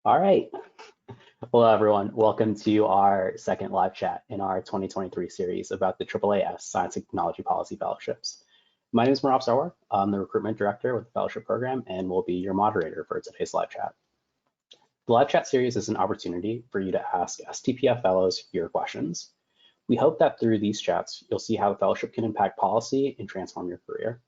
All right. Hello, everyone. Welcome to our second live chat in our 2023 series about the AAAS Science and Technology Policy Fellowships. My name is Marav Sarwar. I'm the recruitment director with the fellowship program and will be your moderator for today's live chat. The live chat series is an opportunity for you to ask STPF fellows your questions. We hope that through these chats, you'll see how the fellowship can impact policy and transform your career.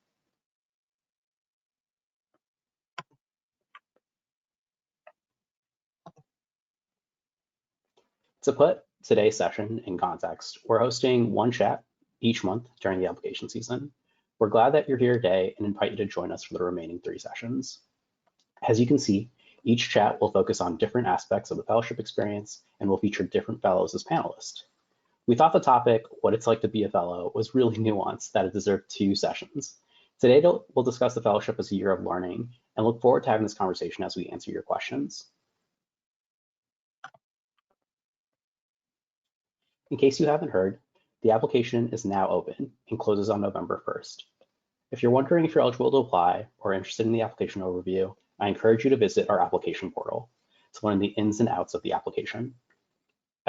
To put today's session in context, we're hosting one chat each month during the application season. We're glad that you're here today and invite you to join us for the remaining 3 sessions. As you can see, each chat will focus on different aspects of the fellowship experience and will feature different fellows as panelists. We thought the topic, what it's like to be a fellow, was really nuanced that it deserved 2 sessions. Today, we'll discuss the fellowship as a year of learning and look forward to having this conversation as we answer your questions. In case you haven't heard, the application is now open and closes on November 1st. If you're wondering if you're eligible to apply or interested in the application overview, I encourage you to visit our application portal to learn the ins and outs of the application.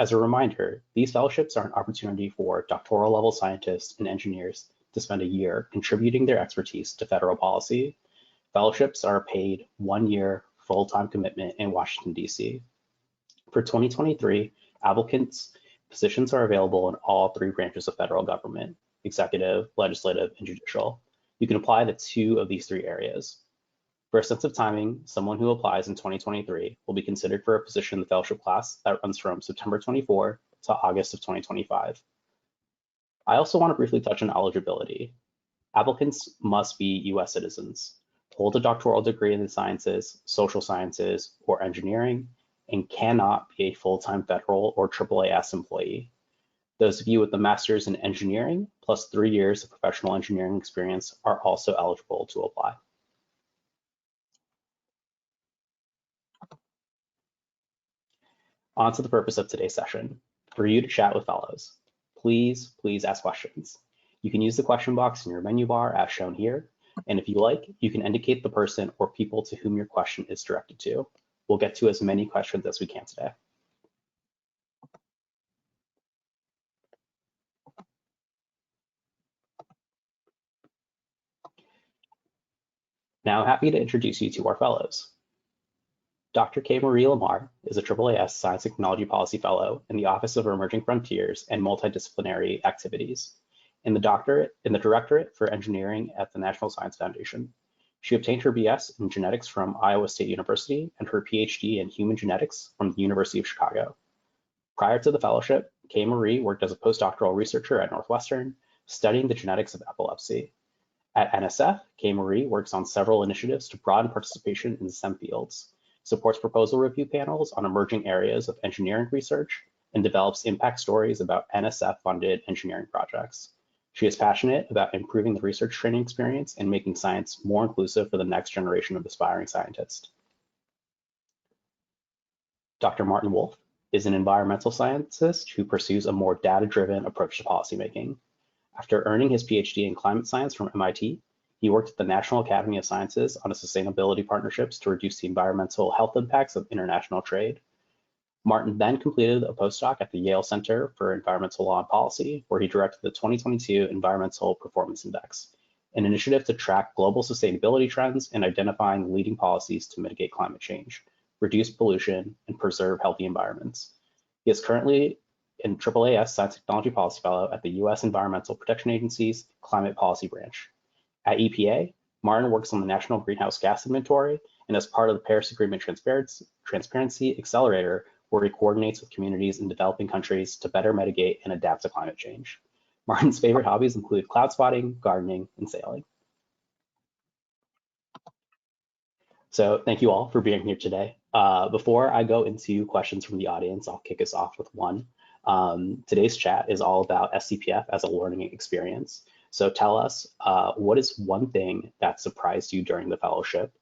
As a reminder, these fellowships are an opportunity for doctoral level scientists and engineers to spend a year contributing their expertise to federal policy. Fellowships are a paid 1-year full-time commitment in Washington, D.C. For 2023, applicants' positions are available in all 3 branches of federal government: executive, legislative, and judicial. You can apply to 2 of these 3 areas. For a sense of timing, someone who applies in 2023 will be considered for a position in the fellowship class that runs from September 24 to August of 2025. I also want to briefly touch on eligibility. Applicants must be U.S. citizens, hold a doctoral degree in the sciences, social sciences, or engineering, and cannot be a full-time federal or AAAS employee. Those of you with a master's in engineering plus 3 years of professional engineering experience are also eligible to apply. On to the purpose of today's session, for you to chat with fellows. Please ask questions. You can use the question box in your menu bar as shown here, and if you like, you can indicate the person or people to whom your question is directed to. We'll get to as many questions as we can today. Now I'm happy to introduce you to our fellows. Dr. K. Marie Lamar is a AAAS Science and Technology Policy Fellow in the Office of Emerging Frontiers and Multidisciplinary Activities in the Directorate for Engineering at the National Science Foundation. She obtained her BS in genetics from Iowa State University and her PhD in human genetics from the University of Chicago. Prior to the fellowship, K. Marie worked as a postdoctoral researcher at Northwestern, studying the genetics of epilepsy. At NSF, K. Marie works on several initiatives to broaden participation in STEM fields, supports proposal review panels on emerging areas of engineering research, and develops impact stories about NSF-funded engineering projects. She is passionate about improving the research training experience and making science more inclusive for the next generation of aspiring scientists. Dr. Martin Wolf is an environmental scientist who pursues a more data-driven approach to policymaking. After earning his PhD in climate science from MIT, he worked at the National Academy of Sciences on sustainability partnerships to reduce the environmental health impacts of international trade. Martin then completed a postdoc at the Yale Center for Environmental Law and Policy, where he directed the 2022 Environmental Performance Index, an initiative to track global sustainability trends and identifying leading policies to mitigate climate change, reduce pollution, and preserve healthy environments. He is currently in AAAS Science and Technology Policy Fellow at the U.S. Environmental Protection Agency's Climate Policy Branch. At EPA, Martin works on the National Greenhouse Gas Inventory and as part of the Paris Agreement Transparency Accelerator, where he coordinates with communities in developing countries to better mitigate and adapt to climate change. Martin's favorite hobbies include cloud spotting, gardening, and sailing. So thank you all for being here today. Before I go into questions from the audience, I'll kick us off with one. Today's chat is all about STPF as a learning experience. So tell us, what is one thing that surprised you during the fellowship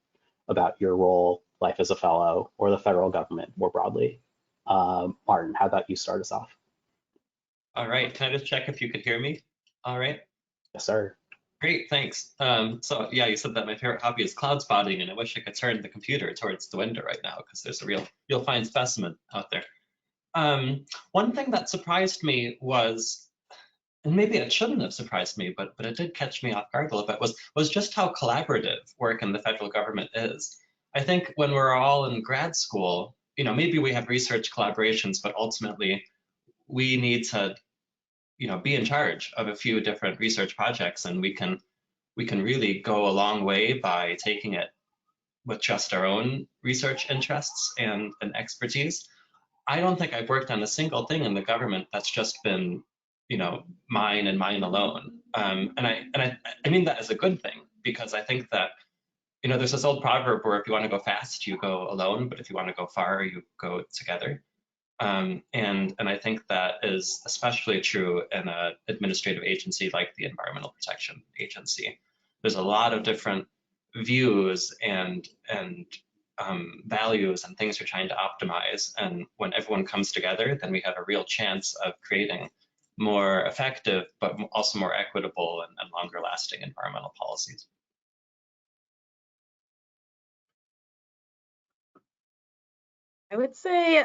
about your role, life as a fellow, or the federal government more broadly? Martin, how about you start us off? All right, can I just check if you could hear me? All right. Yes, sir. Great, thanks. So yeah, you said that my favorite hobby is cloud spotting, and I wish I could turn the computer towards the window right now because there's a real fine specimen out there. One thing that surprised me was, and maybe it shouldn't have surprised me, but it did catch me off guard a little bit, was just how collaborative work in the federal government is. I think when we're all in grad school, maybe we have research collaborations, but ultimately we need to, be in charge of a few different research projects, and we can really go a long way by taking it with just our own research interests and expertise. I don't think I've worked on a single thing in the government that's just been, mine and mine alone. And I mean that as a good thing, because I think that, there's this old proverb where if you want to go fast, you go alone, but if you want to go far, you go together. And I think that is especially true in an administrative agency like the Environmental Protection Agency. There's a lot of different views and values and things you're trying to optimize. And when everyone comes together, then we have a real chance of creating more effective, but also more equitable and longer lasting environmental policies. I would say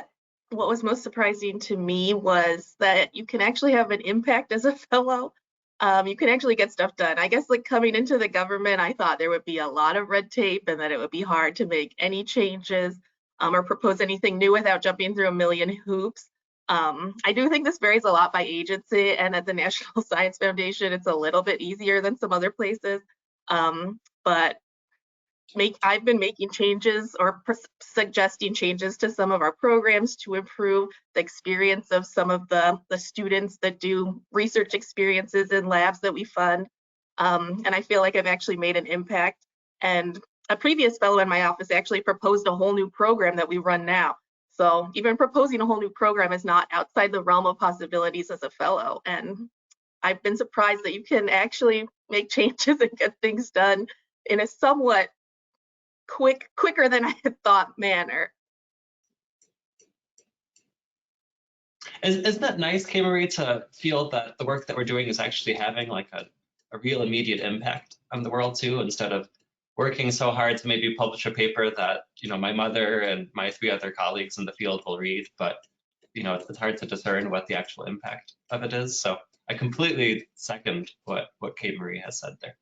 what was most surprising to me was that you can actually have an impact as a fellow. You can actually get stuff done. I guess like coming into the government, I thought there would be a lot of red tape and that it would be hard to make any changes or propose anything new without jumping through a million hoops. I do think this varies a lot by agency, and at the National Science Foundation, it's a little bit easier than some other places. But I've been making changes or suggesting changes to some of our programs to improve the experience of some of the students that do research experiences in labs that we fund. And I feel like I've actually made an impact. And a previous fellow in my office actually proposed a whole new program that we run now. So even proposing a whole new program is not outside the realm of possibilities as a fellow. And I've been surprised that you can make changes and get things done in a somewhat quicker than I had thought manner. Isn't that nice, K. Marie, to feel that the work that we're doing is actually having like a real immediate impact on the world too, instead of working so hard to maybe publish a paper that, my mother and my 3 other colleagues in the field will read, but, it's hard to discern what the actual impact of it is. So I completely second what K. Marie has said there.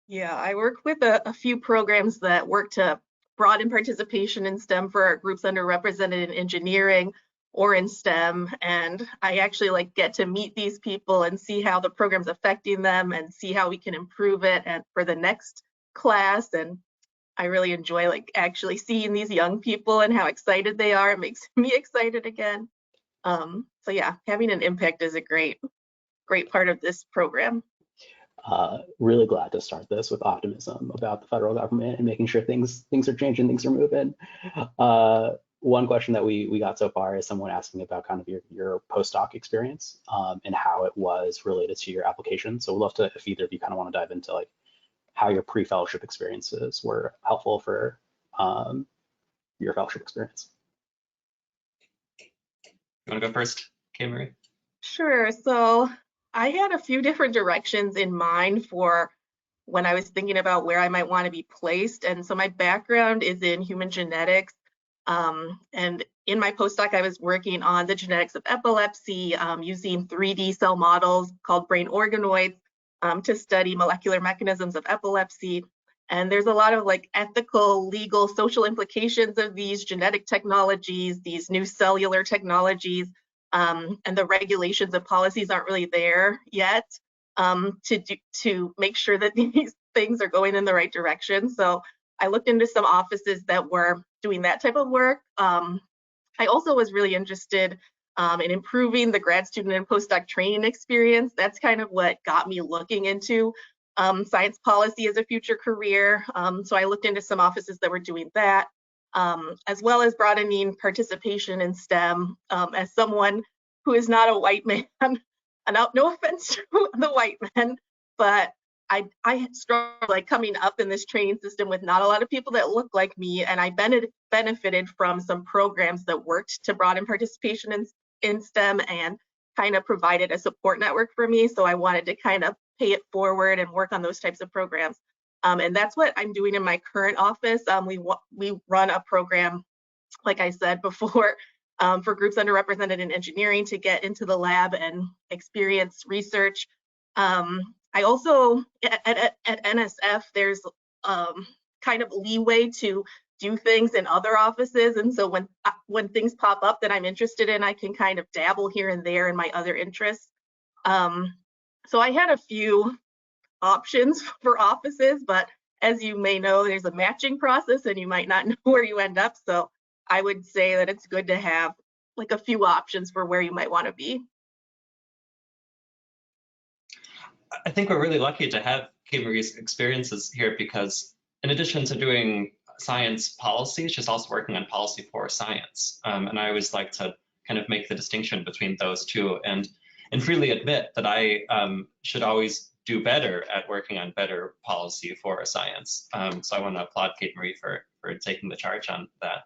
Yeah, I work with a few programs that work to broaden participation in STEM for groups underrepresented in engineering or in STEM. And I actually get to meet these people and see how the program's affecting them and see how we can improve it and for the next class. And I really enjoy actually seeing these young people and how excited they are. It makes me excited again. So yeah, having an impact is a great part of this program. Really glad to start this with optimism about the federal government and making sure things are changing, things are moving. One question that we got so far is someone asking about kind of your postdoc experience and how it was related to your application. So we'd love to, if either of you kind of want to dive into how your pre-fellowship experiences were helpful for your fellowship experience. You want to go first, K. Marie? Sure. So I had a few different directions in mind for when I was thinking about where I might want to be placed. And so my background is in human genetics. And in my postdoc, I was working on the genetics of epilepsy using 3D cell models called brain organoids to study molecular mechanisms of epilepsy. And there's a lot of ethical, legal, social implications of these genetic technologies, these new cellular technologies. And the regulations and policies aren't really there yet to make sure that these things are going in the right direction. So I looked into some offices that were doing that type of work. I also was really interested in improving the grad student and postdoc training experience. That's kind of what got me looking into science policy as a future career. So I looked into some offices that were doing that. As well as broadening participation in STEM. As someone who is not a white man, and no offense to the white men, but I struggle coming up in this training system with not a lot of people that look like me, and I benefited from some programs that worked to broaden participation in STEM and kind of provided a support network for me. So I wanted to kind of pay it forward and work on those types of programs. And that's what I'm doing in my current office. We run a program, like I said before, for groups underrepresented in engineering to get into the lab and experience research. I also, at NSF, there's kind of leeway to do things in other offices. And so when things pop up that I'm interested in, I can kind of dabble here and there in my other interests. So I had a few options for offices, but as you may know, there's a matching process and you might not know where you end up. So I would say that it's good to have like a few options for where you might want to be. I think we're really lucky to have Kate Marie's experiences here because in addition to doing science policy, she's also working on policy for science. And I always like to kind of make the distinction between those two and freely admit that I should always do better at working on better policy for science. So I want to applaud Kate Marie for taking the charge on that.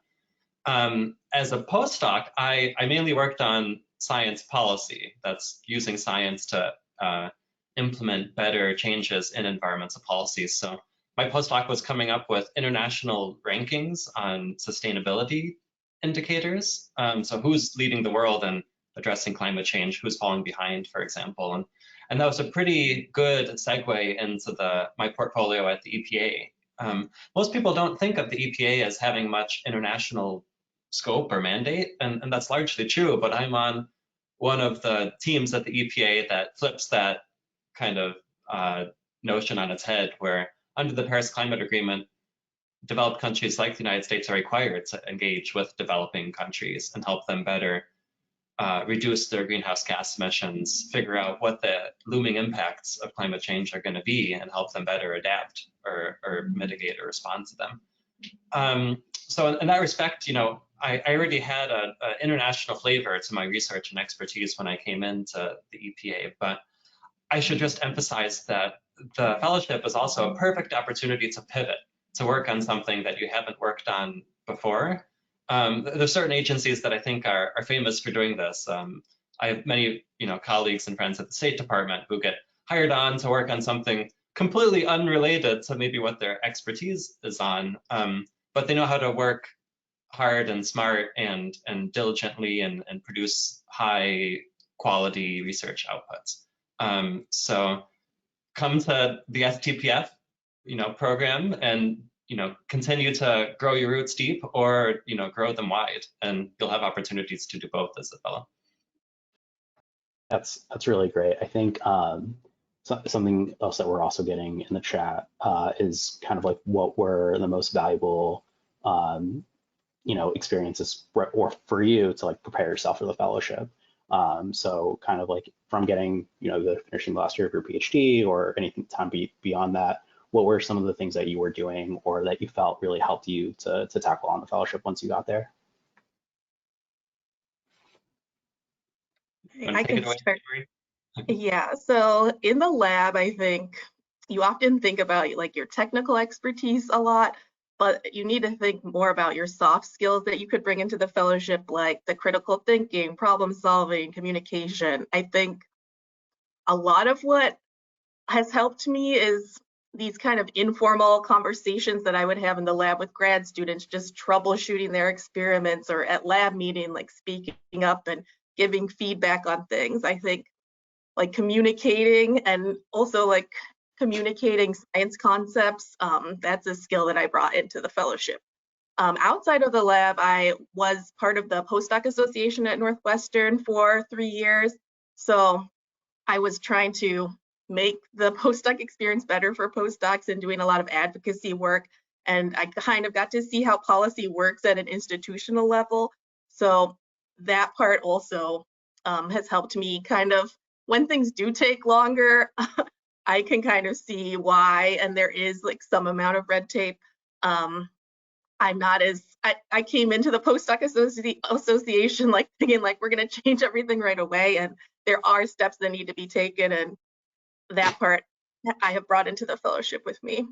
As a postdoc, I mainly worked on science policy. That's using science to implement better changes in environmental policies. So my postdoc was coming up with international rankings on sustainability indicators. So who's leading the world in addressing climate change, who's falling behind, for example. And that was a pretty good segue into my portfolio at the EPA. Most people don't think of the EPA as having much international scope or mandate, and that's largely true, but I'm on one of the teams at the EPA that flips that kind of notion on its head, where under the Paris Climate Agreement, developed countries like the United States are required to engage with developing countries and help them better reduce their greenhouse gas emissions, figure out what the looming impacts of climate change are going to be, and help them better adapt or mitigate or respond to them. So in that respect, you know, I already had an international flavor to my research and expertise when I came into the EPA, but I should just emphasize that the fellowship is also a perfect opportunity to pivot, to work on something that you haven't worked on before. There's certain agencies that I think are famous for doing this. I have many, colleagues and friends at the State Department who get hired on to work on something completely unrelated to maybe what their expertise is on, but they know how to work hard and smart and diligently and produce high quality research outputs. So come to the STPF, program and continue to grow your roots deep or grow them wide, and you'll have opportunities to do both as a fellow. That's really great. I think something else that we're also getting in the chat is kind of like what were the most valuable experiences for you to like prepare yourself for the fellowship. So kind of like from getting the finishing last year of your PhD or anything time beyond that, what were some of the things that you were doing or that you felt really helped you to tackle on the fellowship once you got there? I can start. Yeah, so in the lab, I think you often think about like your technical expertise a lot, but you need to think more about your soft skills that you could bring into the fellowship, like the critical thinking, problem solving, communication. I think a lot of what has helped me is these kind of informal conversations that I would have in the lab with grad students, just troubleshooting their experiments or at lab meeting, like speaking up and giving feedback on things. I think like communicating and also like communicating science concepts, that's a skill that I brought into the fellowship. Outside of the lab, I was part of the postdoc association at Northwestern for 3 years. So I was trying to make the postdoc experience better for postdocs and doing a lot of advocacy work. And I kind of got to see how policy works at an institutional level. So that part also has helped me kind of, when things do take longer, I can kind of see why, and there is like some amount of red tape. I'm not as, I came into the postdoc association like thinking like we're gonna change everything right away, and there are steps that need to be taken, and that part I have brought into the fellowship with me.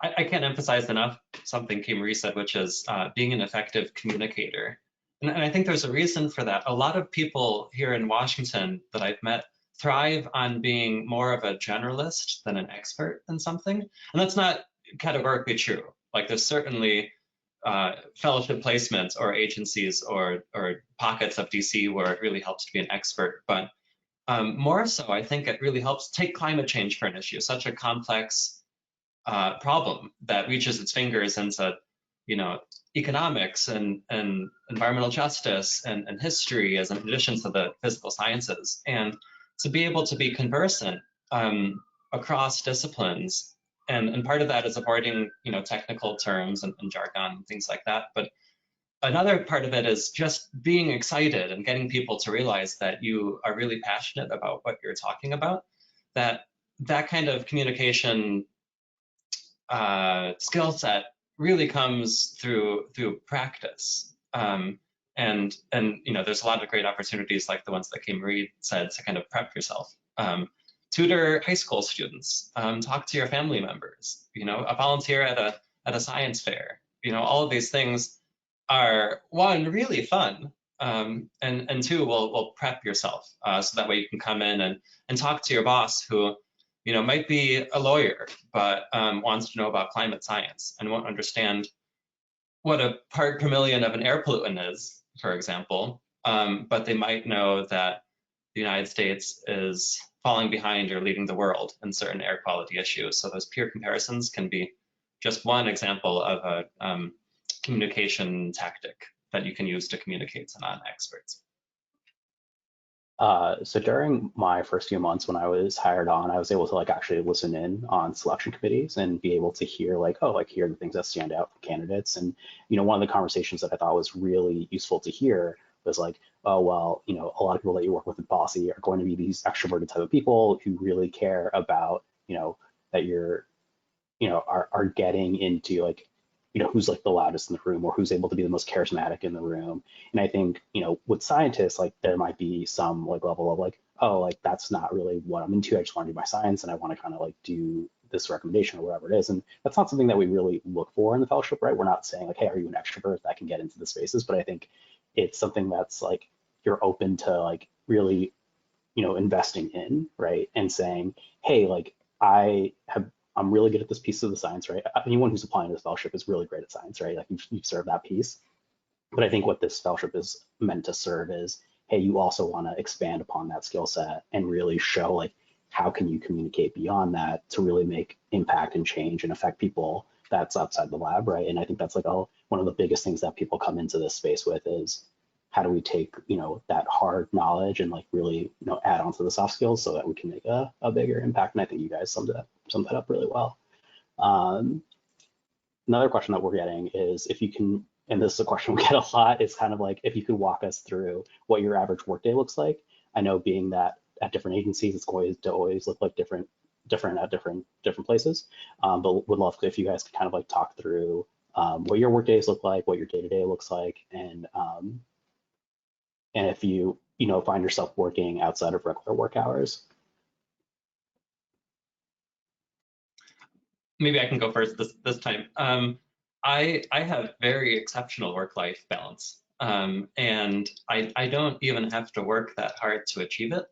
I can't emphasize enough something Kate Marie said, which is being an effective communicator. And I think there's a reason for that. A lot of people here in Washington that I've met thrive on being more of a generalist than an expert in something. And that's not categorically true. Like there's certainly fellowship placements or agencies or pockets of DC where it really helps to be an expert. But more so, I think it really helps. Take climate change for an issue, such a complex problem that reaches its fingers into, economics and environmental justice and history as an addition to the physical sciences. And to be able to be conversant across disciplines, and part of that is avoiding, technical terms and jargon and things like that. But another part of it is just being excited and getting people to realize that you are really passionate about what you're talking about. That kind of communication skill set really comes through practice. And there's a lot of great opportunities like the ones that Kay Marie said to kind of prep yourself. Tutor high school students, talk to your family members, volunteer at a science fair. All of these things are, one, really fun, and two, will prep yourself so that way you can come in and talk to your boss who might be a lawyer, but wants to know about climate science and won't understand what a part per million of an air pollutant is, for example, but they might know that the United States is falling behind or leading the world in certain air quality issues. So those peer comparisons can be just one example of a communication tactic that you can use to communicate to non-experts. So during my first few months when I was hired on, I was able to actually listen in on selection committees and be able to hear here are the things that stand out for candidates. And, one of the conversations that I thought was really useful to hear was oh, well, a lot of people that you work with in policy are going to be these extroverted type of people who really care about, that you're, are getting into who's the loudest in the room or who's able to be the most charismatic in the room. And I think, with scientists, there might be some level of oh, that's not really what I'm into. I just want to do my science and I want to kind of do this recommendation or whatever it is. And that's not something that we really look for in the fellowship, right? We're not saying hey, are you an extrovert that can get into the spaces? But I think it's something that's you're open to really, investing in, right? And saying, hey, I'm really good at this piece of the science, right? Anyone who's applying to this fellowship is really great at science, right? You've served that piece. But I think what this fellowship is meant to serve is, hey, you also want to expand upon that skill set and really show how can you communicate beyond that to really make impact and change and affect people that's outside the lab, right? And I think that's one of the biggest things that people come into this space with is how do we take that hard knowledge and really add on to the soft skills so that we can make a bigger impact. And I think you guys summed that up really well. Another question that we're getting is if you can, and this is a question we get a lot, is kind of if you could walk us through what your average workday looks like. I know being that at different agencies, it's going to always look different at different places, but would love if you guys could kind of talk through what your work days look like, what your day-to-day looks like, and if you find yourself working outside of regular work hours. Maybe I can go first this time. I have very exceptional work-life balance, and I don't even have to work that hard to achieve it.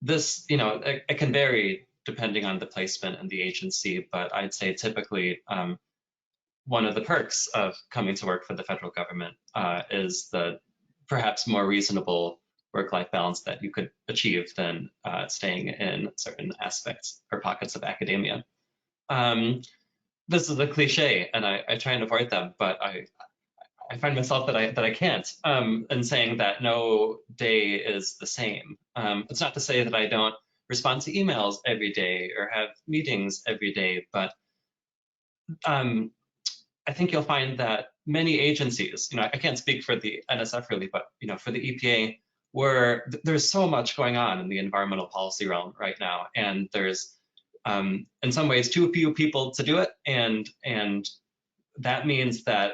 This, it can vary depending on the placement and the agency, but I'd say typically one of the perks of coming to work for the federal government is the perhaps more reasonable work-life balance that you could achieve than staying in certain aspects or pockets of academia. This is a cliche, and I try and avoid them, but I find myself that I can't in saying that no day is the same. It's not to say that I don't respond to emails every day or have meetings every day, but I think you'll find that many agencies, I can't speak for the NSF really, but for the EPA, where there's so much going on in the environmental policy realm right now, and there's in some ways too few people to do it, and that means that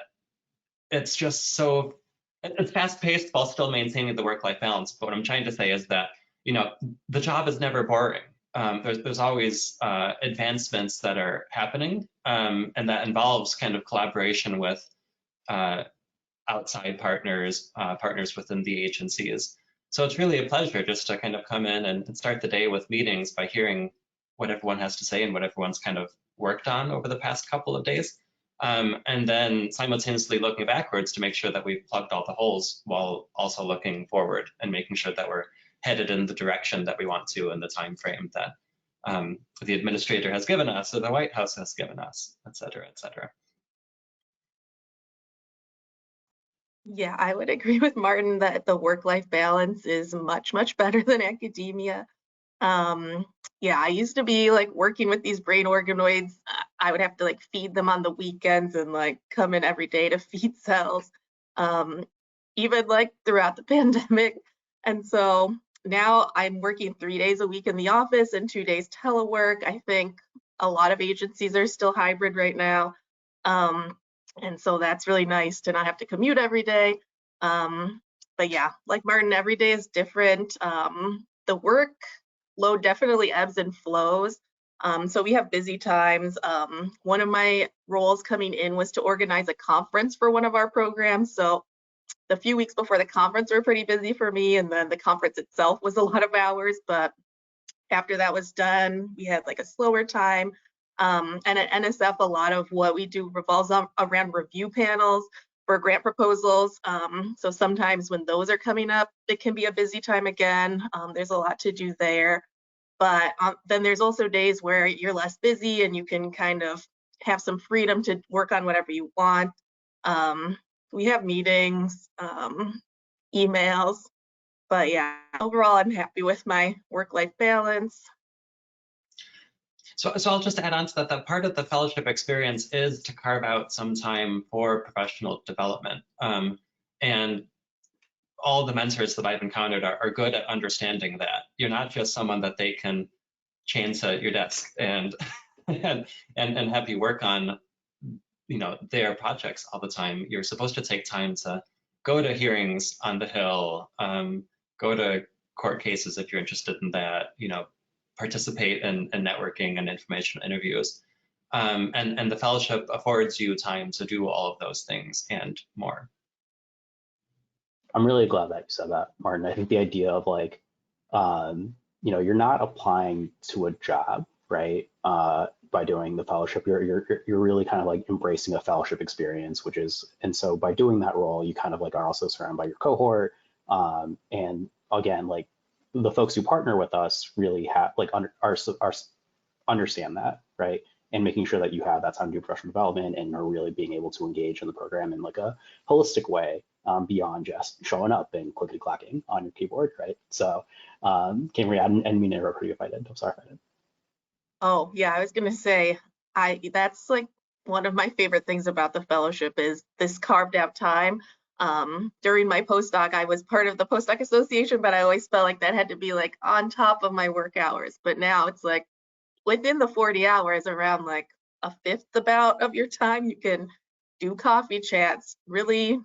it's just so it's fast-paced while still maintaining the work-life balance. But what I'm trying to say is that the job is never boring. There's always advancements that are happening, and that involves kind of collaboration with outside partners, partners within the agencies So it's really a pleasure just to kind of come in and start the day with meetings by hearing what everyone has to say and what everyone's kind of worked on over the past couple of days. And then simultaneously looking backwards to make sure that we've plugged all the holes while also looking forward and making sure that we're headed in the direction that we want to in the time frame that the administrator has given us or the White House has given us, et cetera, et cetera. Yeah, I would agree with Martin that the work-life balance is much, much better than academia. Yeah, I used to be like working with these brain organoids. I would have to like feed them on the weekends and like come in every day to feed cells, even like throughout the pandemic. And so now I'm working 3 days a week in the office and 2 days telework. I think a lot of agencies are still hybrid right now. And so that's really nice to not have to commute every day. But yeah, like Martin, every day is different. The work load definitely ebbs and flows. So we have busy times. One of my roles coming in was to organize a conference for one of our programs. So the few weeks before the conference were pretty busy for me, and then the conference itself was a lot of hours. But after that was done, we had like a slower time. And at NSF, a lot of what we do revolves around review panels for grant proposals. So sometimes when those are coming up, it can be a busy time again. There's a lot to do there. But then there's also days where you're less busy and you can kind of have some freedom to work on whatever you want. We have meetings, emails, but yeah, overall, I'm happy with my work-life balance. So I'll just add on to that, that part of the fellowship experience is to carve out some time for professional development. And all the mentors that I've encountered are good at understanding that. You're not just someone that they can chain to your desk and and have you work on, you know, their projects all the time. You're supposed to take time to go to hearings on the Hill, go to court cases if you're interested in that, you know, participate in networking and information interviews. And the fellowship affords you time to do all of those things and more. I'm really glad that you said that, Martin. I think the idea of like, you know, you're not applying to a job, right? By doing the fellowship, you're really kind of like embracing a fellowship experience, which is, and so by doing that role, you kind of like are also surrounded by your cohort. And again, like the folks who partner with us really have like understand that, right? And making sure that you have that time to do professional development and are really being able to engage in the program in like a holistic way, beyond just showing up and clickety clacking on your keyboard, right? So, Camry, I didn't mean to interrupt you if I did. I'm sorry if I did. Oh, yeah, I was gonna say, that's like one of my favorite things about the fellowship is this carved out time. During my postdoc, I was part of the postdoc association, but I always felt like that had to be like on top of my work hours. But now it's like within the 40 hours, around like a fifth about of your time, you can do coffee chats, really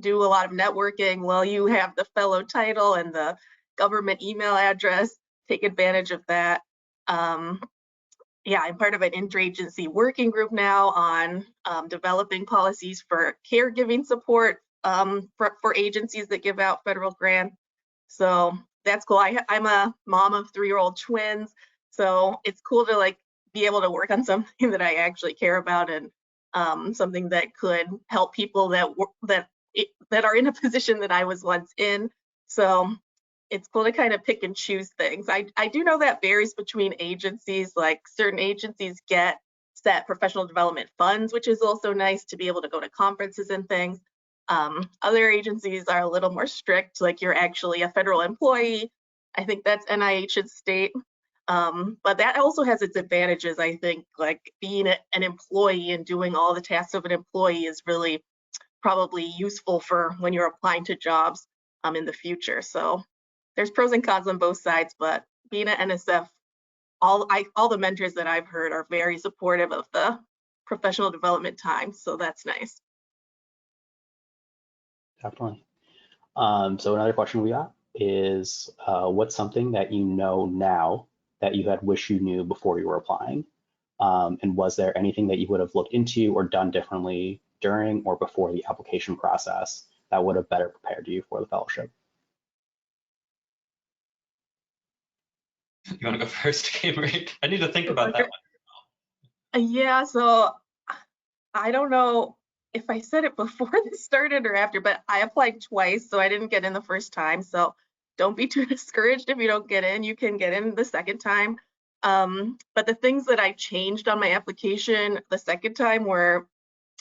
do a lot of networking while you have the fellow title and the government email address. Take advantage of that. Yeah, I'm part of an interagency working group now on developing policies for caregiving support for agencies that give out federal grants. So that's cool. I'm a mom of 3-year-old twins, so it's cool to like be able to work on something that I actually care about and something that could help people that are in a position that I was once in. So it's cool to kind of pick and choose things. I do know that varies between agencies, like certain agencies get set professional development funds, which is also nice to be able to go to conferences and things. Other agencies are a little more strict, like you're actually a federal employee. I think that's NIH's state. But that also has its advantages, I think, like being an employee and doing all the tasks of an employee is really probably useful for when you're applying to jobs in the future. So there's pros and cons on both sides, but being at NSF, all the mentors that I've heard are very supportive of the professional development time, so that's nice. Definitely. So another question we got is, what's something that you know now that you had wished you knew before you were applying? And was there anything that you would have looked into or done differently during or before the application process that would have better prepared you for the fellowship? You want to go first, Cameron? I need to think about that one. Yeah, so I don't know if I said it before this started or after, but I applied twice, so I didn't get in the first time. So don't be too discouraged if you don't get in. You can get in the second time. But the things that I changed on my application the second time were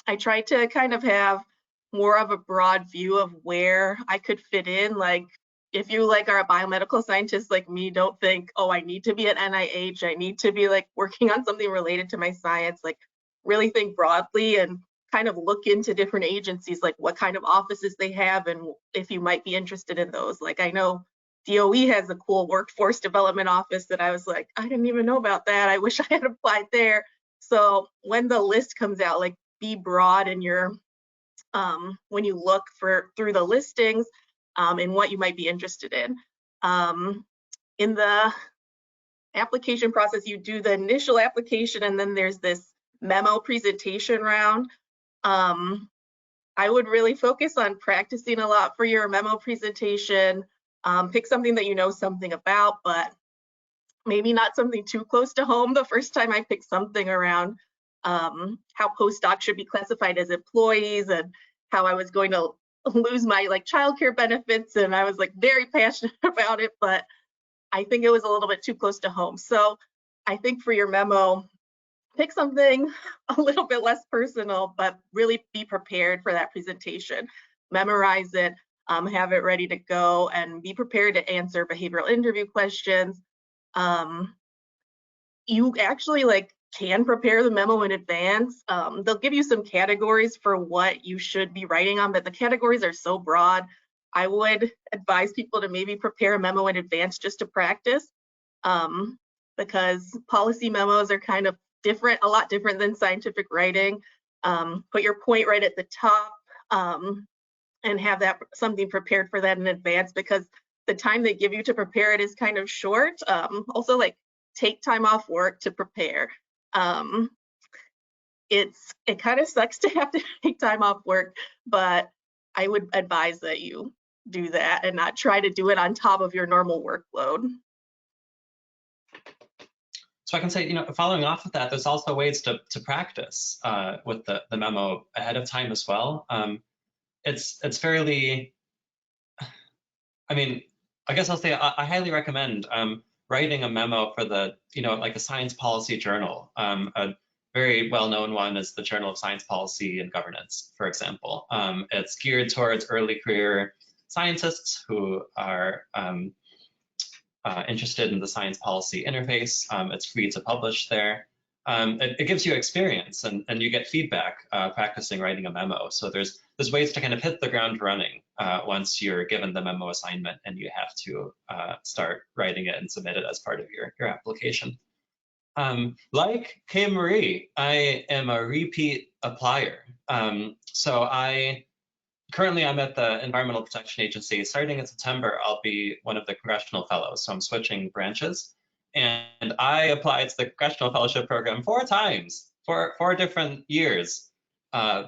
I tried to kind of have more of a broad view of where I could fit in. Like if you like are a biomedical scientist like me, don't think, oh, I need to be at NIH. I need to be like working on something related to my science. Like really think broadly and kind of look into different agencies, like what kind of offices they have and if you might be interested in those. Like I know DOE has a cool workforce development office that I was like, I didn't even know about that. I wish I had applied there. So when the list comes out, like be broad in your when you look through the listings and what you might be interested in. In the application process, you do the initial application and then there's this memo presentation round. I would really focus on practicing a lot for your memo presentation. Pick something that you know something about, but maybe not something too close to home. The first time I picked something around how postdocs should be classified as employees and how I was going to lose my like childcare benefits, and I was like very passionate about it, but I think it was a little bit too close to home. So I think for your memo, pick something a little bit less personal, but really be prepared for that presentation. Memorize it, have it ready to go, and be prepared to answer behavioral interview questions. You actually like can prepare the memo in advance. They'll give you some categories for what you should be writing on, but the categories are so broad. I would advise people to maybe prepare a memo in advance just to practice, because policy memos are kind of different, a lot different than scientific writing. Put your point right at the top and have that something prepared for that in advance, because the time they give you to prepare it is kind of short. Also, like take time off work to prepare. It kind of sucks to have to take time off work, but I would advise that you do that and not try to do it on top of your normal workload. So I can say, following off of that, there's also ways to practice with the memo ahead of time as well. It's fairly, I mean, I guess I'll say I highly recommend writing a memo for the, like a science policy journal. A very well-known one is the Journal of Science Policy and Governance, for example. It's geared towards early career scientists who are interested in the science policy interface. It's free to publish there. It gives you experience and you get feedback practicing writing a memo. So there's ways to kind of hit the ground running once you're given the memo assignment and you have to start writing it and submit it as part of your application. Like Kay Marie, I am a repeat applier. So currently I'm at the Environmental Protection Agency. Starting in September, I'll be one of the congressional fellows. So I'm switching branches. And I applied to the Congressional Fellowship Program 4 times, for 4 different years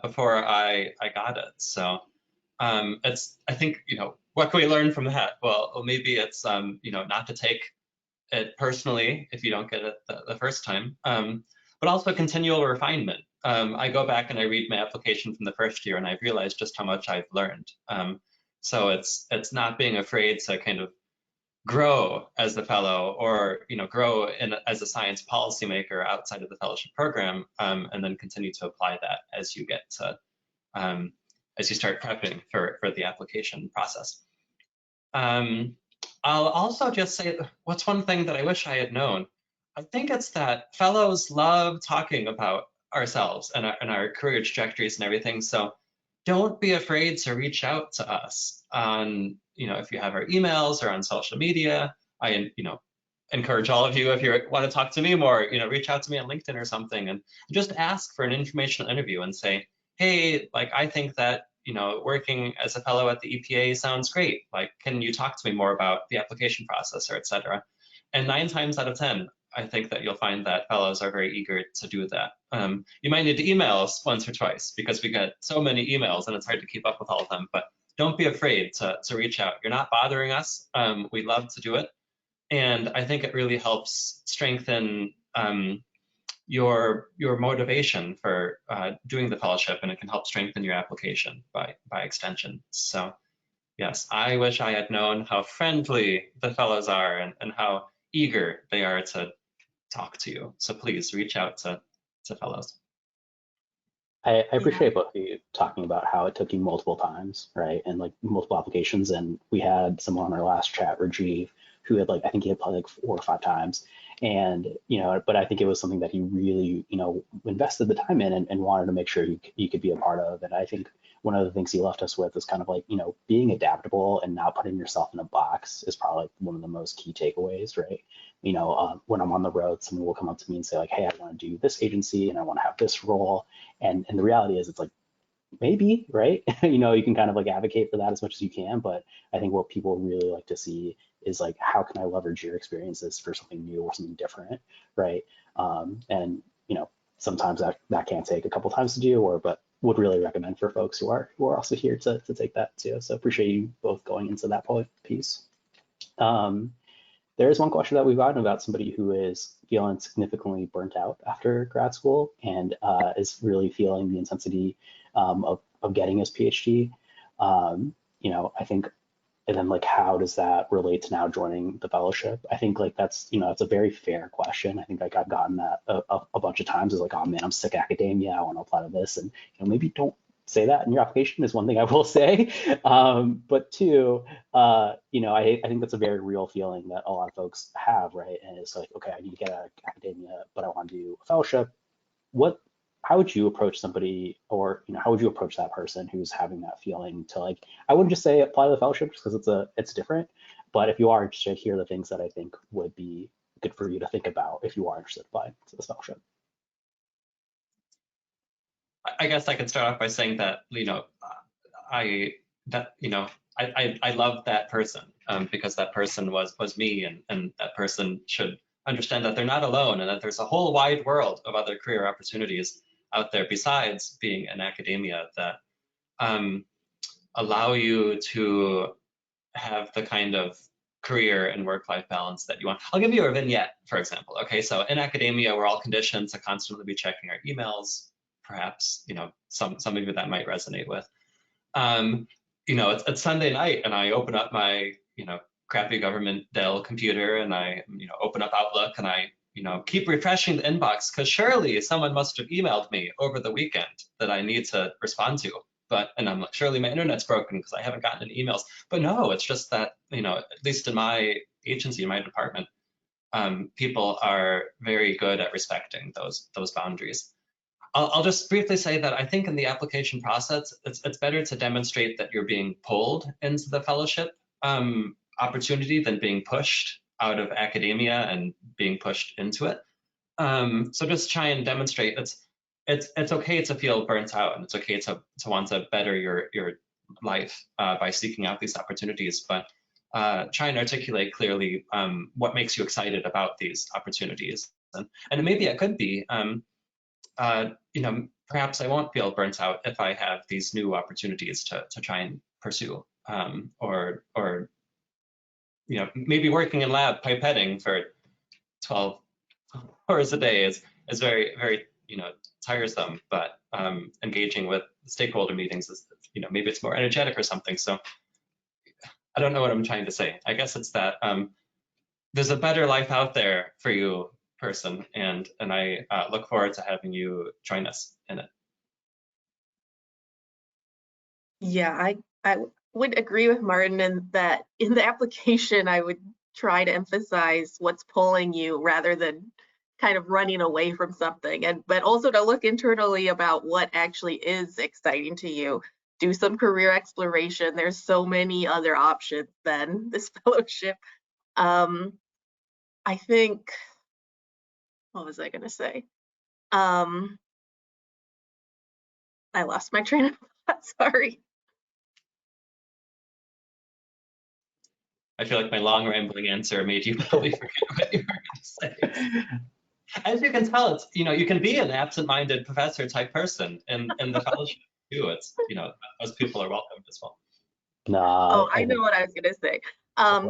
before I got it. So it's, I think, what can we learn from that? Well, maybe it's, not to take it personally if you don't get it the first time, but also continual refinement. I go back and I read my application from the first year and I've realized just how much I've learned. So it's not being afraid to kind of grow as the fellow or grow as a science policymaker outside of the fellowship program, and then continue to apply that as you get to as you start prepping for the application process. I'll also just say, what's one thing that I wish I had known? I think it's that fellows love talking about ourselves and our career trajectories and everything. So don't be afraid to reach out to us on, if you have our emails or on social media. I, encourage all of you, if you want to talk to me more, reach out to me on LinkedIn or something and just ask for an informational interview and say, hey, like, I think that, working as a fellow at the EPA sounds great. Like, can you talk to me more about the application process or et cetera? And 9 times out of 10, I think that you'll find that fellows are very eager to do that. You might need to email us once or twice because we get so many emails and it's hard to keep up with all of them, but don't be afraid to reach out. You're not bothering us. We love to do it. And I think it really helps strengthen your motivation for doing the fellowship, and it can help strengthen your application by extension. So yes, I wish I had known how friendly the fellows are and how eager they are to talk to you. So please reach out to fellows. I Yeah. appreciate both of you talking about how it took you multiple times, right? And like multiple applications. And we had someone on our last chat, Rajiv, who had like, I think he applied like 4 or 5 times. And, but I think it was something that he really, invested the time in and wanted to make sure he could be a part of. And I think one of the things he left us with is kind of like, being adaptable and not putting yourself in a box is probably one of the most key takeaways, right? When I'm on the road, someone will come up to me and say like, hey, I want to do this agency and I want to have this role. And the reality is it's like, maybe, right? You can kind of like advocate for that as much as you can, but I think what people really like to see is like, how can I leverage your experiences for something new or something different, right? And sometimes that can take a couple times to do, but would really recommend for folks who are also here to take that too. So appreciate you both going into that piece. There is one question that we've gotten about somebody who is feeling significantly burnt out after grad school and is really feeling the intensity of getting his PhD. I think, and then like, how does that relate to now joining the fellowship? I think like that's, it's a very fair question. I think like I've gotten that a bunch of times, is like, oh man, I'm sick of academia, I want to apply to this. And maybe don't say that in your application is one thing I will say. But two, I think that's a very real feeling that a lot of folks have, right? And it's like, okay, I need to get out of academia, but I want to do a fellowship. How would you approach somebody, or how would you approach that person who's having that feeling to like, I wouldn't just say apply to the fellowship because it's different, but if you are interested, here are the things that I think would be good for you to think about if you are interested in applying to this fellowship. I guess I could start off by saying that I love that person because that person was me, and that person should understand that they're not alone and that there's a whole wide world of other career opportunities out there besides being in academia that allow you to have the kind of career and work-life balance that you want. I'll give you a vignette, for example. Okay, so in academia, we're all conditioned to constantly be checking our emails. Perhaps some of you that might resonate with. It's Sunday night and I open up my crappy government Dell computer and I open up Outlook and I keep refreshing the inbox because surely someone must have emailed me over the weekend that I need to respond to. And I'm like, surely my internet's broken because I haven't gotten any emails. But no, it's just that at least in my agency, in my department, people are very good at respecting those boundaries. I'll just briefly say that I think in the application process, it's better to demonstrate that you're being pulled into the fellowship opportunity than being pushed out of academia and being pushed into it. So just try and demonstrate it's okay to feel burnt out, and it's okay to want to better your life by seeking out these opportunities, but try and articulate clearly what makes you excited about these opportunities. And maybe it could be perhaps I won't feel burnt out if I have these new opportunities to try and pursue, or maybe working in lab pipetting for 12 hours a day is very, very tiresome, but engaging with stakeholder meetings is maybe it's more energetic or something. So I don't know what I'm trying to say. I guess it's that there's a better life out there for you, person, and I look forward to having you join us in it. Yeah, I would agree with Martin in that in the application, I would try to emphasize what's pulling you rather than kind of running away from something, but also to look internally about what actually is exciting to you. Do some career exploration. There's so many other options than this fellowship. I think, what was I gonna say? I lost my train of thought, sorry. I feel like my long rambling answer made you probably forget what you were going to say. As you can tell, it's you can be an absent-minded professor type person in the fellowship too. It's those people are welcome as well. No. Oh, I know what I was gonna say.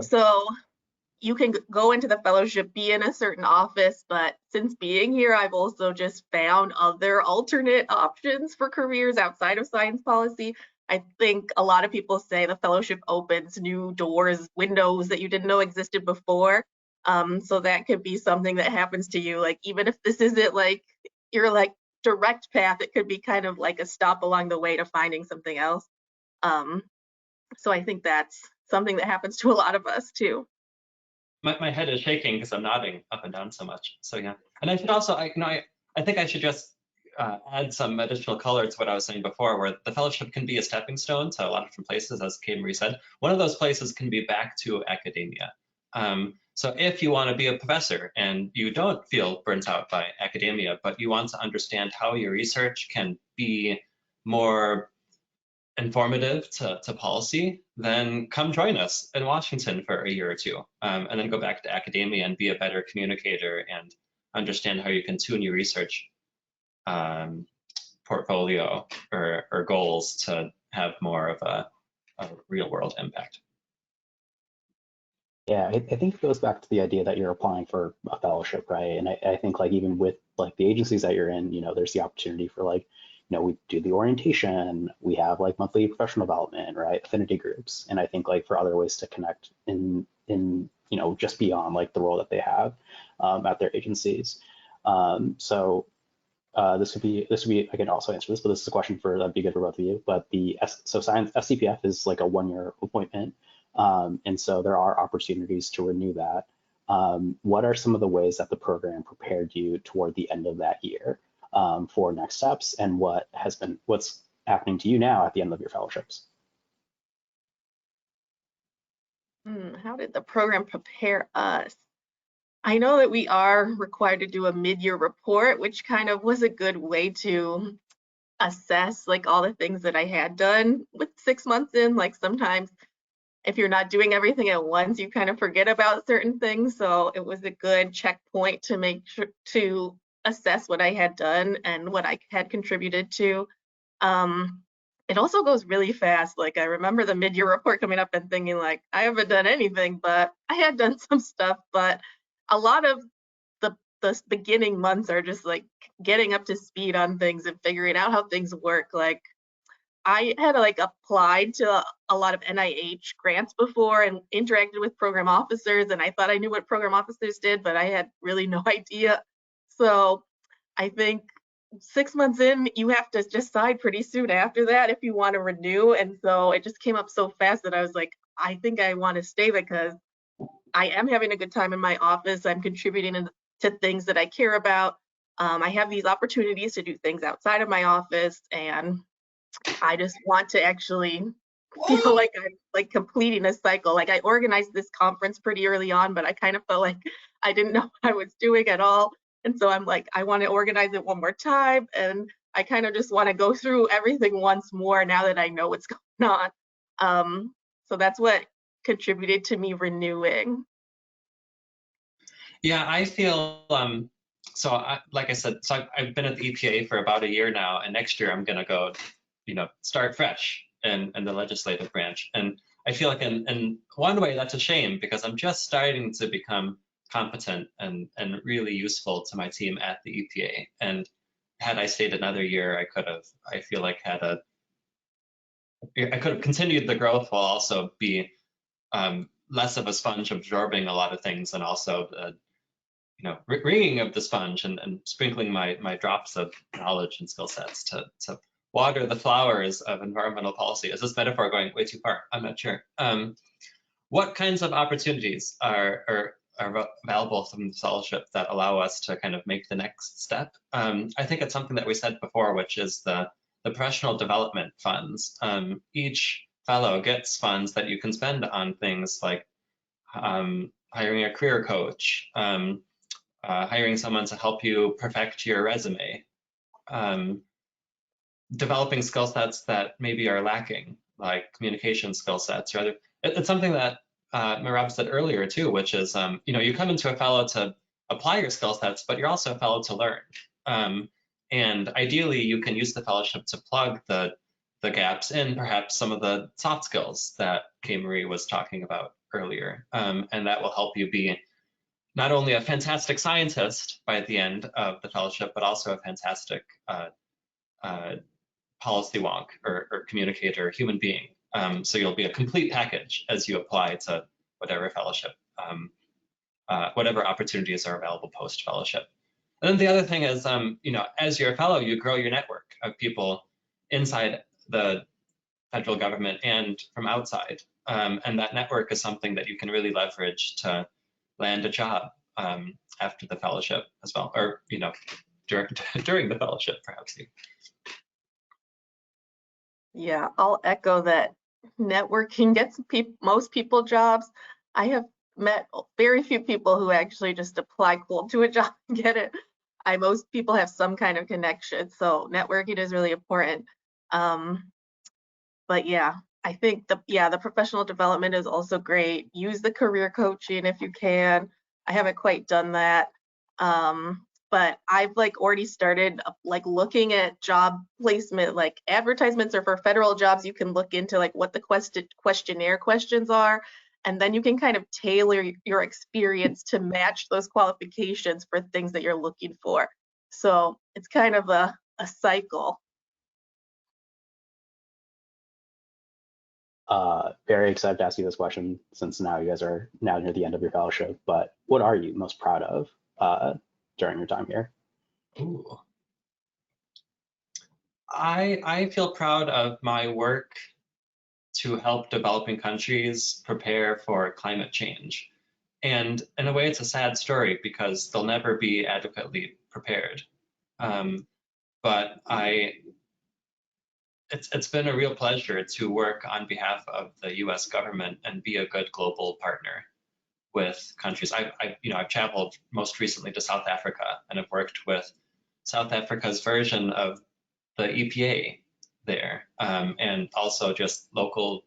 So you can go into the fellowship, be in a certain office, but since being here, I've also just found other alternate options for careers outside of science policy. I think a lot of people say the fellowship opens new doors, windows that you didn't know existed before. So that could be something that happens to you. Like, even if this isn't like your like direct path, it could be kind of like a stop along the way to finding something else. So I think that's something that happens to a lot of us too. My head is shaking because I'm nodding up and down so much. So yeah, and I should also, I think I should just add some additional color to what I was saying before, where the fellowship can be a stepping stone to a lot of different places, as Kate Marie said. One of those places can be back to academia. So if you want to be a professor and you don't feel burnt out by academia, but you want to understand how your research can be more informative to policy, then come join us in Washington for a year or two, and then go back to academia and be a better communicator and understand how you can tune your research portfolio or goals to have more of a real world impact. Yeah, I think it goes back to the idea that you're applying for a fellowship, right? And I think like even with like the agencies that you're in, there's the opportunity for like, we do the orientation, we have like monthly professional development, right? Affinity groups. And I think like for other ways to connect in just beyond like the role that they have at their agencies. So this would be, I can also answer this, but this is a question that'd be good for both of you. But so science STPF is like a 1-year appointment. And so there are opportunities to renew that. What are some of the ways that the program prepared you toward the end of that year for next steps, and what's happening to you now at the end of your fellowships? How did the program prepare us? I know that we are required to do a mid-year report, which kind of was a good way to assess like all the things that I had done with 6 months in. Like sometimes if you're not doing everything at once, you kind of forget about certain things. So it was a good checkpoint to make sure to assess what I had done and what I had contributed to. It also goes really fast. Like I remember the mid-year report coming up and thinking like, I haven't done anything, but I had done some stuff. But a lot of the beginning months are just like getting up to speed on things and figuring out how things work. Like I had like applied to a lot of NIH grants before and interacted with program officers, and I thought I knew what program officers did, but I had really no idea. So I think 6 months in, you have to decide pretty soon after that if you want to renew. And so it just came up so fast that I was like, I think I want to stay because I am having a good time in my office. I'm contributing to things that I care about. I have these opportunities to do things outside of my office, and I just want to actually feel like I'm like completing a cycle. Like I organized this conference pretty early on, but I kind of felt like I didn't know what I was doing at all. And so I'm like, I want to organize it one more time. And I kind of just want to go through everything once more now that I know what's going on. So that's what contributed to me renewing. Yeah, I feel like I said, so I've been at the EPA for about a year now, and next year I'm gonna go, start fresh in the legislative branch. And I feel like in one way that's a shame because I'm just starting to become competent and really useful to my team at the EPA. And had I stayed another year, I feel like I could have continued the growth while also be less of a sponge absorbing a lot of things, and also wringing of the sponge and sprinkling my drops of knowledge and skill sets to water the flowers of environmental policy. Is this metaphor going way too far? I'm not sure. What kinds of opportunities are available from the fellowship that allow us to kind of make the next step? I think it's something that we said before, which is the professional development funds. Each fellow gets funds that you can spend on things like hiring a career coach, hiring someone to help you perfect your resume, developing skill sets that maybe are lacking, like communication skill sets or other. It's something that Marab said earlier too, which is, you come into a fellow to apply your skill sets, but you're also a fellow to learn. And ideally, you can use the fellowship to plug the the gaps in perhaps some of the soft skills that Kay Marie was talking about earlier. And that will help you be not only a fantastic scientist by the end of the fellowship, but also a fantastic policy wonk or communicator, human being. So you'll be a complete package as you apply to whatever fellowship, whatever opportunities are available post-fellowship. And then the other thing is, as you're a fellow, you grow your network of people inside the federal government and from outside. And that network is something that you can really leverage to land a job after the fellowship as well, or during the fellowship, perhaps. Yeah, I'll echo that. Networking gets most people jobs. I have met very few people who actually just apply cold to a job and get it. Most people have some kind of connection, so networking is really important. But yeah, I think the professional development is also great. Use the career coaching if you can. I haven't quite done that. But I've already started looking at job placement, like advertisements or for federal jobs, you can look into what the questionnaire questions are, and then you can kind of tailor your experience to match those qualifications for things that you're looking for. So it's kind of a cycle. Very excited to ask you this question since now you guys are now near the end of your fellowship, but what are you most proud of during your time here? Ooh. I feel proud of my work to help developing countries prepare for climate change. And in a way, it's a sad story because they'll never be adequately prepared. But it's been a real pleasure to work on behalf of the U.S. government and be a good global partner with countries. I've traveled most recently to South Africa and have worked with South Africa's version of the EPA there, and also just local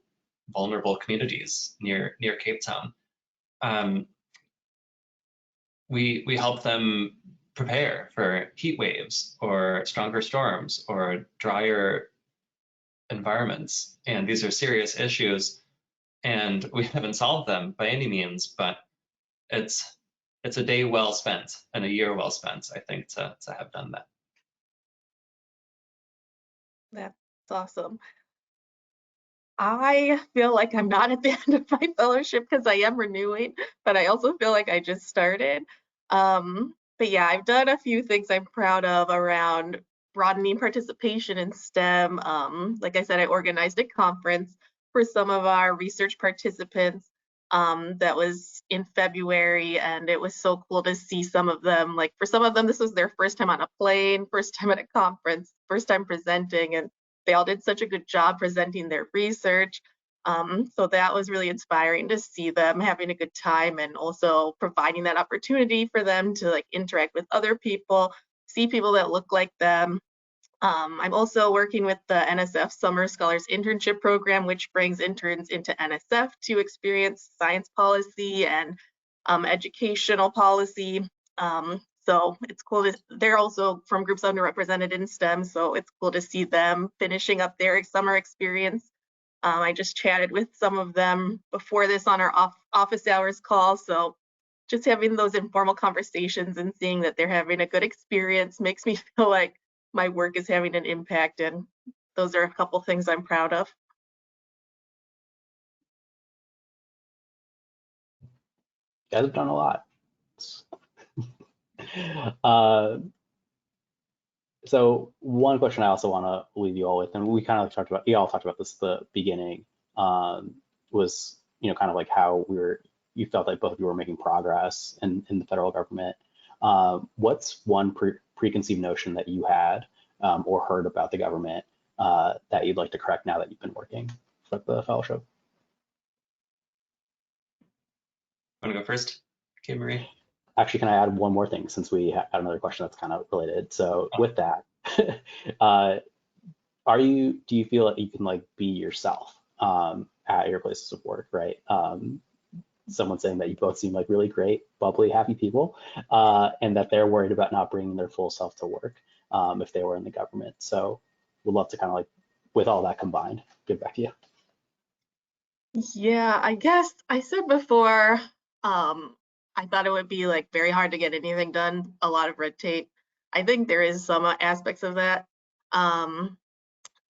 vulnerable communities near Cape Town. We help them prepare for heat waves or stronger storms or drier environments, and these are serious issues, and we haven't solved them by any means, but it's a day well spent and a year well spent, I think, to have done that. That's awesome. I feel like I'm not at the end of my fellowship because I am renewing, but I also feel like I just started. But yeah, I've done a few things I'm proud of around broadening participation in STEM. Like I said, I organized a conference for some of our research participants that was in February, and it was so cool to see some of them. Like for some of them, this was their first time on a plane, first time at a conference, first time presenting, and they all did such a good job presenting their research. So that was really inspiring to see them having a good time and also providing that opportunity for them to interact with other people, see people that look like them. I'm also working with the NSF Summer Scholars Internship Program, which brings interns into NSF to experience science policy and educational policy. So it's cool they're also from groups underrepresented in STEM, so it's cool to see them finishing up their summer experience. I just chatted with some of them before this on our office hours call, so just having those informal conversations and seeing that they're having a good experience makes me feel like my work is having an impact, and those are a couple things I'm proud of. You guys have done a lot. So one question I also want to leave you all with, and we kind of talked about, you all talked about this at the beginning, was kind of how you felt like both of you were making progress in the federal government. What's one preconceived notion that you had or heard about the government that you'd like to correct now that you've been working with the fellowship? Want to go first, Kay Marie? Actually, can I add one more thing since we had another question that's kind of related? So with that, do you feel that you can be yourself at your places of work, right? Someone saying that you both seem like really great, bubbly, happy people, and that they're worried about not bringing their full self to work if they were in the government. So we'd love to kind of with all that combined? Get back to you. Yeah, I guess I said before, I thought it would be like very hard to get anything done, a lot of red tape. I think there is some aspects of that. Um,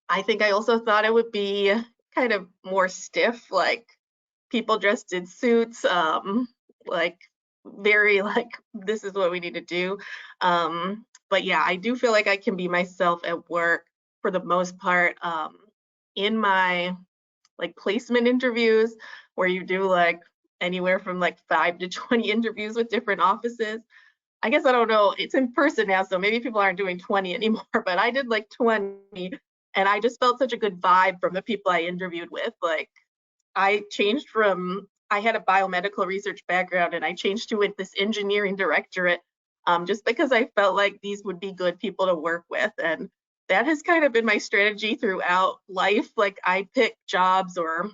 I think I also thought it would be kind of more stiff, like people dressed in suits, like very like this is what we need to do. But yeah, I do feel like I can be myself at work for the most part. In my like placement interviews where you do like anywhere from like 5 to 20 interviews with different offices. I guess I don't know, it's in person now, so maybe people aren't doing 20 anymore, but I did like 20 and I just felt such a good vibe from the people I interviewed with. Like I changed from, I had a biomedical research background and I changed to it this engineering directorate just because I felt like these would be good people to work with. And that has kind of been my strategy throughout life. Like I pick jobs or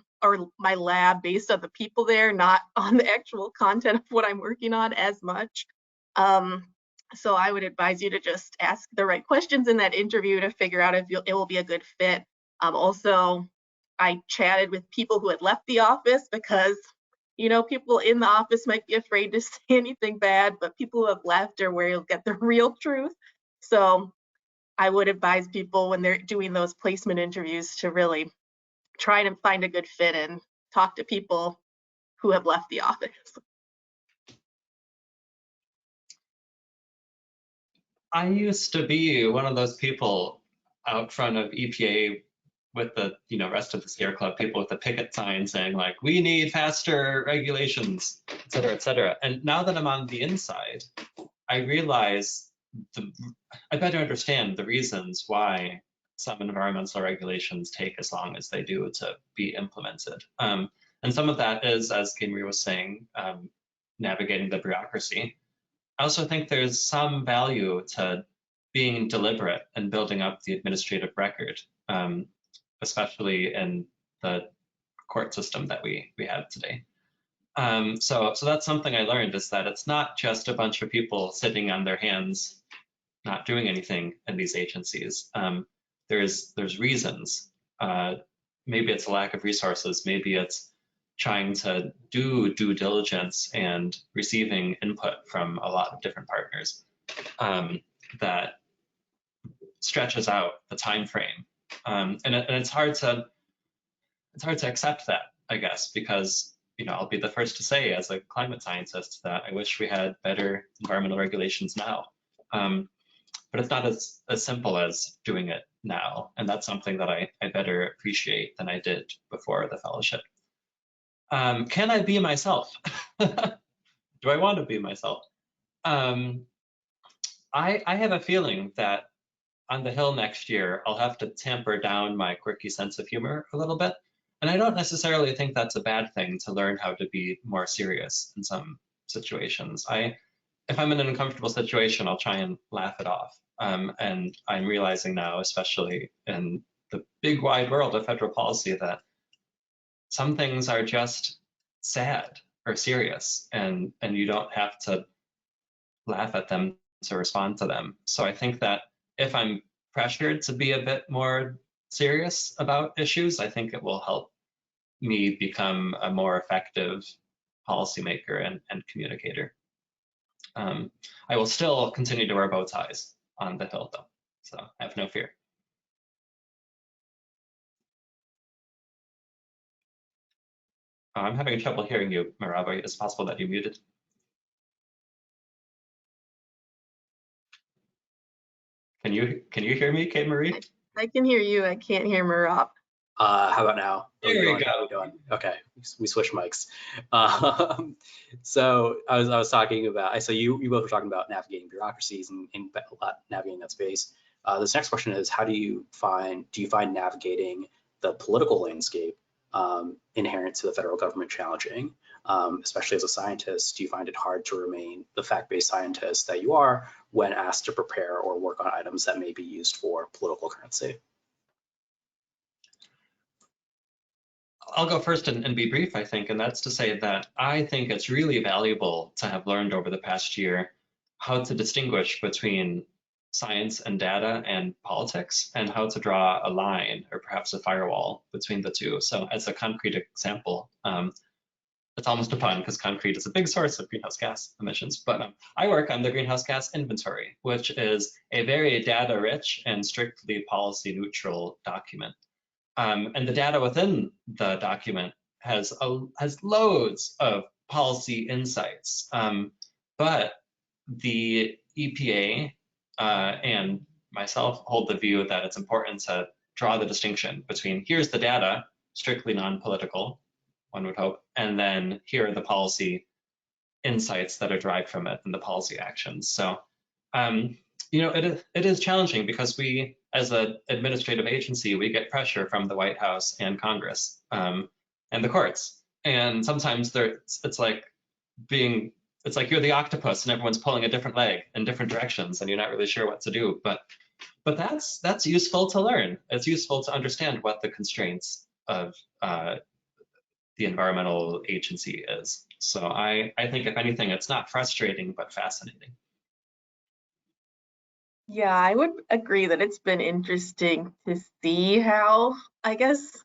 my lab based on the people there, not on the actual content of what I'm working on as much. So I would advise you to just ask the right questions in that interview to figure out if it will be a good fit. Also, I chatted with people who had left the office because, you know, people in the office might be afraid to say anything bad, but people who have left are where you'll get the real truth. So I would advise people when they're doing those placement interviews to really try to find a good fit and talk to people who have left the office. I used to be one of those people out front of EPA with the rest of the Scare Club people with the picket sign saying like, we need faster regulations, et cetera, et cetera. And now that I'm on the inside, I realize I better understand the reasons why some environmental regulations take as long as they do to be implemented. And some of that is, as Kimberly was saying, navigating the bureaucracy. I also think there's some value to being deliberate and building up the administrative record, especially in the court system that we have today. So that's something I learned, is that it's not just a bunch of people sitting on their hands not doing anything in these agencies. There's reasons. Maybe it's a lack of resources. Maybe it's trying to do due diligence and receiving input from a lot of different partners that stretches out the time frame. And it's hard to accept that, I guess, because I'll be the first to say as a climate scientist that I wish we had better environmental regulations now. But it's not as simple as doing it now. And that's something that I better appreciate than I did before the fellowship. Can I be myself? Do I want to be myself? I have a feeling that on the Hill next year, I'll have to tamper down my quirky sense of humor a little bit. And I don't necessarily think that's a bad thing, to learn how to be more serious in some situations. If I'm in an uncomfortable situation, I'll try and laugh it off. And I'm realizing now, especially in the big wide world of federal policy, that some things are just sad or serious, and you don't have to laugh at them to respond to them. So I think that if I'm pressured to be a bit more serious about issues, I think it will help me become a more effective policymaker and communicator. I will still continue to wear bow ties on the Hill, though, so I have no fear. I'm having trouble hearing you, Maraba. Is it possible that you muted? Can you hear me, Kate Marie? I can hear you. I can't hear Marab. How about now? There we go. How we doing? Okay, we switched mics. So I was talking about. So you both were talking about navigating bureaucracies and navigating that space. This next question is, how do you find navigating the political landscape inherent to the federal government challenging? Especially as a scientist, do you find it hard to remain the fact-based scientist that you are when asked to prepare or work on items that may be used for political currency? I'll go first and be brief, I think, and that's to say that I think it's really valuable to have learned over the past year how to distinguish between science and data and politics, and how to draw a line or perhaps a firewall between the two. So as a concrete example, it's almost a pun because concrete is a big source of greenhouse gas emissions, but I work on the greenhouse gas inventory, which is a very data rich and strictly policy neutral document. And the data within the document has loads of policy insights, but the EPA and myself hold the view that it's important to draw the distinction between here's the data, strictly non-political, one would hope, and then here are the policy insights that are derived from it and the policy actions. So, it is challenging because we, as an administrative agency, we get pressure from the White House and Congress and the courts. And sometimes it's like you're the octopus and everyone's pulling a different leg in different directions and you're not really sure what to do. But that's useful to learn. It's useful to understand what the constraints of the environmental agency is. So I think if anything, it's not frustrating, but fascinating. Yeah, I would agree that it's been interesting to see how, I guess,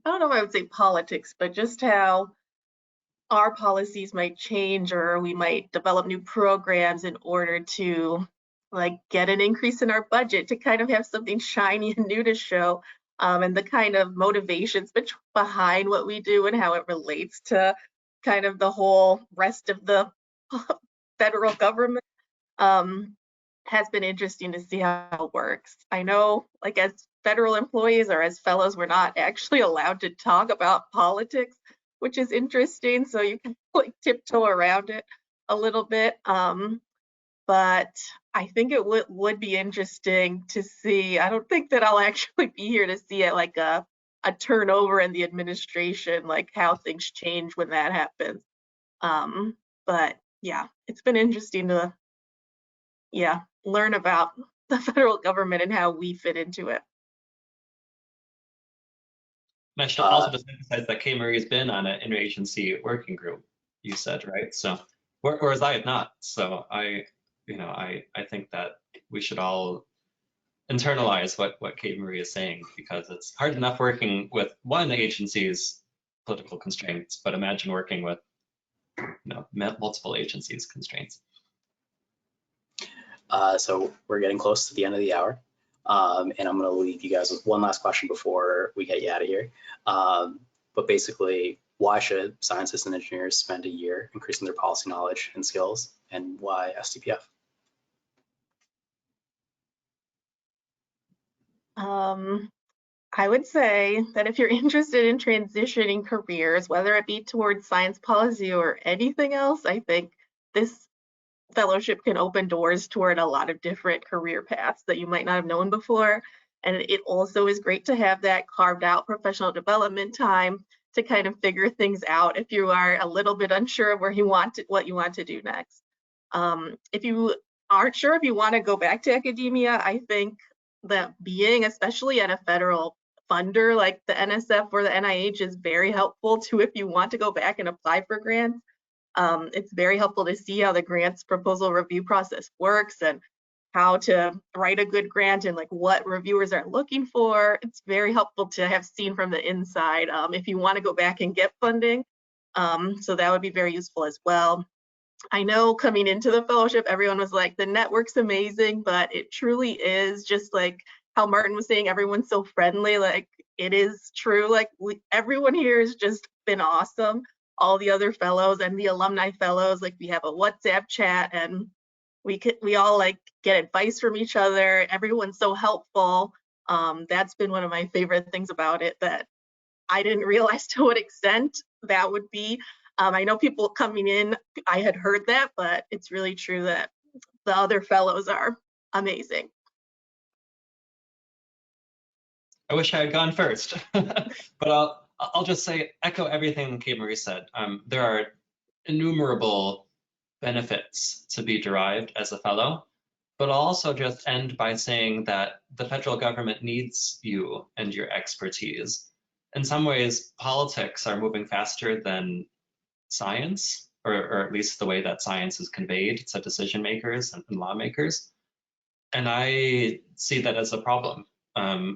I don't know if I would say politics, but just how our policies might change, or we might develop new programs in order to like get an increase in our budget to kind of have something shiny and new to show, and the kind of motivations behind what we do and how it relates to kind of the whole rest of the federal government. Has been interesting to see how it works. I know, like, as federal employees or as fellows, we're not actually allowed to talk about politics, which is interesting. So you can like tiptoe around it a little bit. But I think it would be interesting to see. I don't think that I'll actually be here to see it like a turnover in the administration, like how things change when that happens. But yeah, it's been interesting to learn about the federal government and how we fit into it. And I should also just emphasize that Kay Marie has been on an interagency working group, you said, right? So, whereas I have not. So I think that we should all internalize what Kay Marie is saying, because it's hard enough working with one agency's political constraints, but imagine working with multiple agencies' constraints. So we're getting close to the end of the hour, and I'm going to leave you guys with one last question before we get you out of here. But basically, why should scientists and engineers spend a year increasing their policy knowledge and skills, and why STPF? I would say that if you're interested in transitioning careers, whether it be towards science policy or anything else, I think this fellowship can open doors toward a lot of different career paths that you might not have known before. And it also is great to have that carved out professional development time to kind of figure things out if you are a little bit unsure of what you want to do next. If you aren't sure if you want to go back to academia, I think that being, especially at a federal funder like the NSF or the NIH, is very helpful too if you want to go back and apply for grants. It's very helpful to see how the grants proposal review process works and how to write a good grant and like what reviewers are looking for. It's very helpful to have seen from the inside if you want to go back and get funding. So that would be very useful as well. I know coming into the fellowship, everyone was like, the network's amazing, but it truly is just like how Martin was saying, everyone's so friendly. Like it is true. Like everyone here has just been awesome. All the other fellows and the alumni fellows, like we have a WhatsApp chat and we all like get advice from each other. Everyone's so helpful. That's been one of my favorite things about it, that I didn't realize to what extent that would be. I know people coming in, I had heard that, but it's really true that the other fellows are amazing. I wish I had gone first, but I'll just say, echo everything Kay Marie said. There are innumerable benefits to be derived as a fellow, but I'll also just end by saying that the federal government needs you and your expertise. In some ways, politics are moving faster than science, or at least the way that science is conveyed to decision makers and lawmakers. I see that as a problem.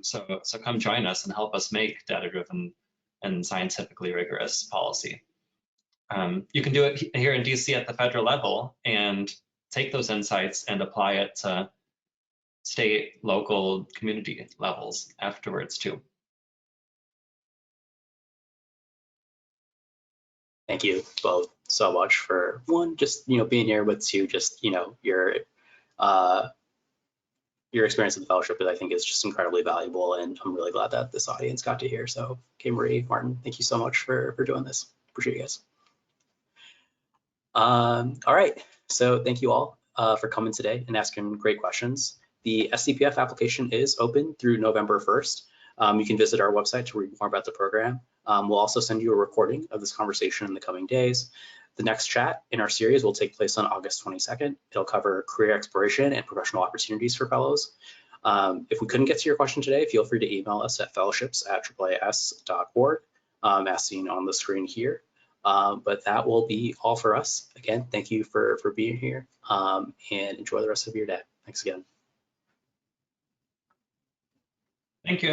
So come join us and help us make data-driven and scientifically rigorous policy. You can do it here in DC at the federal level and take those insights and apply it to state, local, community levels afterwards too. Thank you both so much for one, just being here, but two, just your experience with the fellowship, I think, is just incredibly valuable, and I'm really glad that this audience got to hear. So, Kay, Marie, Martin, thank you so much for doing this. Appreciate you guys. All right, so thank you all for coming today and asking great questions. The STPF application is open through November 1st. You can visit our website to read more about the program. We'll also send you a recording of this conversation in the coming days. The next chat in our series will take place on August 22nd. It'll cover career exploration and professional opportunities for fellows. If we couldn't get to your question today, feel free to email us at fellowships@AAAS.org, as seen on the screen here. But that will be all for us. Again, thank you for being here, and enjoy the rest of your day. Thanks again. Thank you.